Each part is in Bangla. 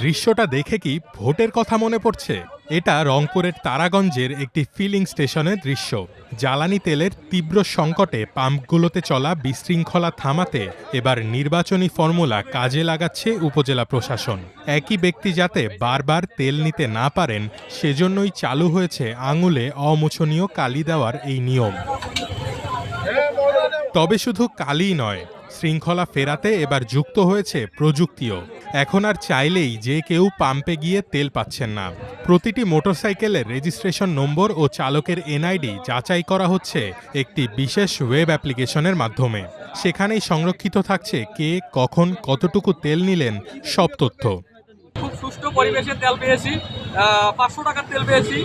দৃশ্যটা দেখে কি ভোটের কথা মনে পড়ছে? এটা রংপুরের তারাগঞ্জের একটি ফিলিং স্টেশনের দৃশ্য। জ্বালানি তেলের তীব্র সংকটে পাম্পগুলোতে চলা বিশৃঙ্খলা থামাতে এবার নির্বাচনী ফর্মুলা কাজে লাগাচ্ছে উপজেলা প্রশাসন। একই ব্যক্তি যাতে বারবার তেল নিতে না পারেন, সেজন্যই চালু হয়েছে আঙুলে অমোছনীয় কালি দেওয়ার এই নিয়ম। তবে শুধু কালিই নয়, শৃঙ্খলা ফেরাতে এবার যুক্ত হয়েছে প্রযুক্তিও। এখন আর চাইলেই যে কেউ পাম্পে গিয়ে তেল পাচ্ছেন না। প্রতিটি মোটরসাইকেলের রেজিস্ট্রেশন নম্বর ও চালকের এনআইডি যাচাই করা হচ্ছে একটি বিশেষ ওয়েব অ্যাপ্লিকেশনের মাধ্যমে। সেখানেই সংরক্ষিত থাকছে কে কখন কতটুকু তেল নিলেন সব তথ্য। খুব সুষ্ঠু পরিবেশে তেল পেয়েছি, 500 টাকার তেল পেয়েছি।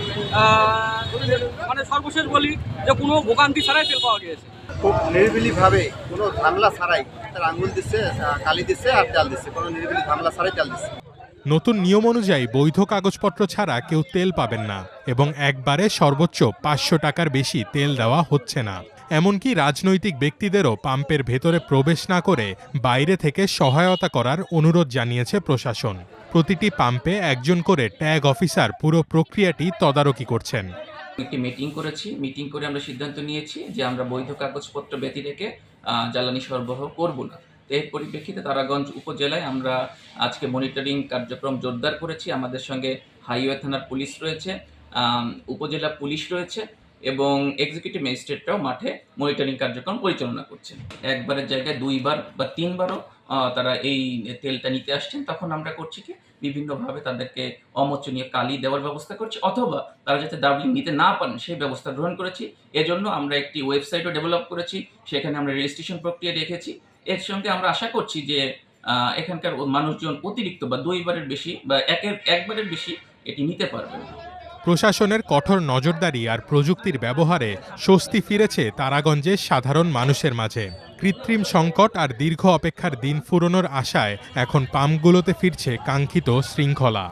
মানে সর্বশেষ বলি যে কোনো ভোগান্তি ছাড়াই তেল পাওয়া গিয়েছে। খুব নিরিবিলিভাবে কোনো ঝামেলা ছাড়াই তার আঙুল দিচ্ছে, কালি দিচ্ছে আর তেল দিচ্ছে, কোনো নিরিবিলি ঝামেলা ছাড়াই তেল দিচ্ছে। নতুন নিয়ম অনুযায়ী বৈধ কাগজপত্র ছাড়া কেউ তেল পাবেন না এবং একবারে সর্বোচ্চ 500 টাকার বেশি তেল দেওয়া হচ্ছে না। এমনকি রাজনৈতিক ব্যক্তিদেরও পাম্পের ভেতরে প্রবেশ না করে বাইরে থেকে সহায়তা করার অনুরোধ জানিয়েছে প্রশাসন। প্রতিটি পাম্পে একজন করে ট্যাগ অফিসার পুরো প্রক্রিয়াটি তদারকি করছেন। একটি মিটিং করেছি। মিটিং করে আমরা সিদ্ধান্ত নিয়েছি যে আমরা বৈধ কাগজপত্র ব্যতি রেখে জ্বালানি সরবরাহ করব না। এর পরিপ্রেক্ষিতে তারাগঞ্জ উপজেলায় আমরা আজকে মনিটরিং কার্যক্রম জোরদার করেছি। আমাদের সঙ্গে হাইওয়ে থানার পুলিশ রয়েছে, উপজেলা পুলিশ রয়েছে এবং এক্সিকিউটিভ ম্যাজিস্ট্রেটরাও মাঠে মনিটরিং কার্যক্রম পরিচালনা করছেন। একবারের জায়গায় 2 বার বা 3 বারও তারা এই তেলটা নিতে আসছেন। তখন আমরা করছি কি বিভিন্নভাবে তাদেরকে অমোচনীয় কালি দেওয়ার ব্যবস্থা করছি, অথবা তারা যাতে ডাবলিং নিতে না পারেন সেই ব্যবস্থা গ্রহণ করেছি। এজন্য আমরা একটি ওয়েবসাইটও ডেভেলপ করেছি, সেখানে আমরা রেজিস্ট্রেশন প্রক্রিয়া রেখেছি। এর সঙ্গে আমরা আশা করছি যে এখানকার মানুষজন অতিরিক্ত বা 2 বারের বেশি বা একবারের বেশি এটি নিতে পারবেন। প্রশাসনের কঠোর নজরদারি আর প্রযুক্তির ব্যবহারে স্বস্তি ফিরেছে তারাগঞ্জের সাধারণ মানুষের মাঝে। কৃত্রিম সংকট আর দীর্ঘ অপেক্ষার দিন ফুরোনোর আশায় এখন পাম্পগুলোতে ফিরছে কাঙ্ক্ষিত শৃঙ্খলা।